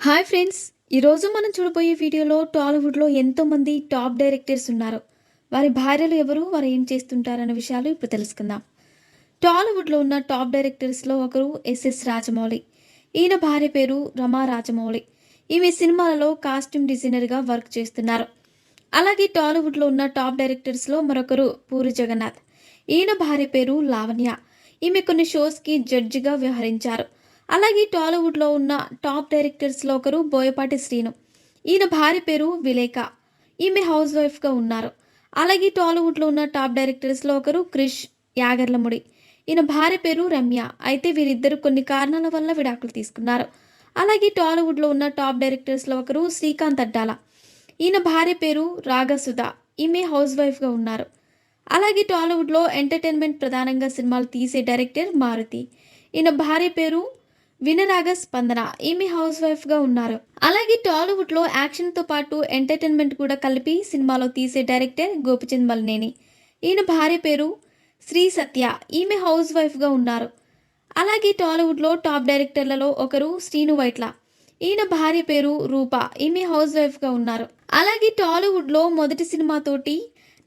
Hi friends! ఈరోజు మనం చూడబోయే వీడియోలో టాలీవుడ్‌లో ఎంతోమంది టాప్ డైరెక్టర్స్ ఉన్నారు. వారి భార్యలు ఎవరు? వారు ఏం చేస్తుంటారన్న విషయాలు ఇప్పుడు తెలుసుకుందాం. టాలీవుడ్‌లో ఉన్న టాప్ డైరెక్టర్స్‌లో ఒకరు ఎస్ఎస్ రాజమౌళి. ఈయన భార్య పేరు రమా రాజమౌళి. ఈమె సినిమాలలో కాస్ట్యూమ్ డిజైనర్‌గా వర్క్ చేస్తున్నారు. అలాగే టాలీవుడ్‌లో ఉన్న టాప్ డైరెక్టర్స్‌లో మరొకరు పూరి జగన్నాథ్. ఈయన భార్య పేరు లావణ్య. ఈమె కొన్ని షోస్‌కి జడ్జిగా వ్యవహరించారు. అలాగే టాలీవుడ్‌లో ఉన్న టాప్ డైరెక్టర్స్‌లో ఒకరు బోయపాటి శ్రీను. ఈయన భార్య పేరు విలేక. ఈమె హౌస్ వైఫ్‌గా ఉన్నారు. అలాగే టాలీవుడ్‌లో ఉన్న టాప్ డైరెక్టర్స్‌లో ఒకరు క్రిష్ యాగర్లముడి. ఈయన భార్య పేరు రమ్య. అయితే వీరిద్దరూ కొన్ని కారణాల వల్ల విడాకులు తీసుకున్నారు. అలాగే టాలీవుడ్‌లో ఉన్న టాప్ డైరెక్టర్స్‌లో ఒకరు శ్రీకాంత్ అడ్డాల. ఈయన భార్య పేరు రాగసుధ. ఈమె హౌస్ వైఫ్‌గా ఉన్నారు. అలాగే టాలీవుడ్‌లో ఎంటర్‌టైన్‌మెంట్ ప్రధానంగా సినిమాలు తీసే డైరెక్టర్ మారుతి. ఈయన భార్య పేరు వినరాగ స్పందన. ఈమె హౌస్ వైఫ్‌గా ఉన్నారు. అలాగే టాలీవుడ్‌లో యాక్షన్‌తో పాటు ఎంటర్‌టైన్‌మెంట్ కూడా కలిపి సినిమాలో తీసే డైరెక్టర్ గోపిచంద్ మలినేని. ఈయన భార్య పేరు శ్రీ సత్య. ఈమె హౌస్ వైఫ్‌గా ఉన్నారు. అలాగే టాలీవుడ్‌లో టాప్ డైరెక్టర్లలో ఒకరు శ్రీను వైట్ల. ఈయన భార్య పేరు రూప. ఈమె హౌస్ వైఫ్‌గా ఉన్నారు. అలాగే టాలీవుడ్‌లో మొదటి సినిమాతోటి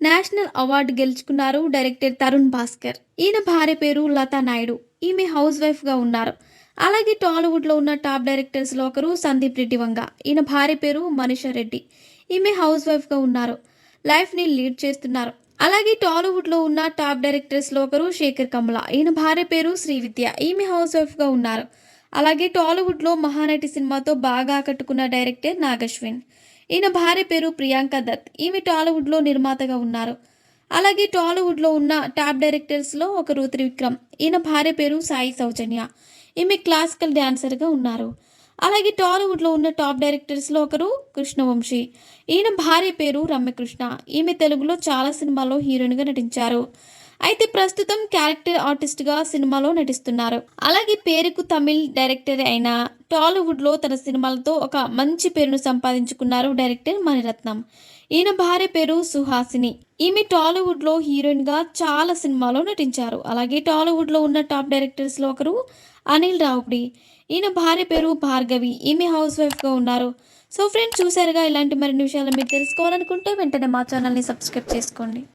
నేషనల్ అవార్డు గెలుచుకున్నారు డైరెక్టర్ తరుణ్ భాస్కర్. ఈయన భార్య పేరు లతా నాయుడు. ఈమె హౌస్ వైఫ్‌గా ఉన్నారు. అలాగే టాలీవుడ్‌లో ఉన్న టాప్ డైరెక్టర్స్‌లో ఒకరు సందీప్ రెడ్డి వంగ. ఈయన భార్య పేరు మనీషా రెడ్డి. ఈమె హౌస్ వైఫ్‌గా ఉన్నారు. లైఫ్‌ని లీడ్ చేస్తున్నారు. అలాగే టాలీవుడ్‌లో ఉన్న టాప్ డైరెక్టర్స్‌లో ఒకరు శేఖర్ కమ్ల. ఈయన భార్య పేరు శ్రీవిద్య. ఈమె హౌస్ వైఫ్‌గా ఉన్నారు. అలాగే టాలీవుడ్‌లో మహానటి సినిమాతో బాగా ఆకట్టుకున్న డైరెక్టర్ నాగశ్విన్. ఈయన భార్య పేరు ప్రియాంక దత్. ఈమె టాలీవుడ్‌లో నిర్మాతగా ఉన్నారు. అలాగే టాలీవుడ్‌లో ఉన్న టాప్ డైరెక్టర్స్‌లో ఒకరు త్రివిక్రమ్. ఈయన భార్య పేరు సాయి సౌజన్య. ఈమె క్లాసికల్ డాన్సర్‌గా ఉన్నారు. అలాగే టాలీవుడ్‌లో ఉన్న టాప్ డైరెక్టర్స్‌లో ఒకరు కృష్ణవంశీ. ఈయన భార్య పేరు రమ్యకృష్ణ. ఈమె తెలుగులో చాలా సినిమాల్లో హీరోయిన్‌గా నటించారు. అయితే ప్రస్తుతం క్యారెక్టర్ ఆర్టిస్ట్‌గా సినిమాలో నటిస్తున్నారు. అలాగే పేరుకు తమిళ్ డైరెక్టర్ అయిన టాలీవుడ్‌లో తన సినిమాలతో ఒక మంచి పేరును సంపాదించుకున్నారు డైరెక్టర్ మణిరత్నం. ఈయన భార్య పేరు సుహాసిని. ఈమె టాలీవుడ్‌లో హీరోయిన్‌గా చాలా సినిమాల్లో నటించారు. అలాగే టాలీవుడ్‌లో ఉన్న టాప్ డైరెక్టర్స్‌లో ఒకరు అనిల్ రావిపూడి. ఈయన భార్య పేరు భార్గవి. ఈమె హౌస్ వైఫ్‌గా ఉన్నారు. సో ఫ్రెండ్స్, చూసారుగా, ఇలాంటి మరిన్ని విషయాలు మీరు తెలుసుకోవాలనుకుంటే వెంటనే మా ఛానల్‌ని సబ్స్క్రైబ్ చేసుకోండి.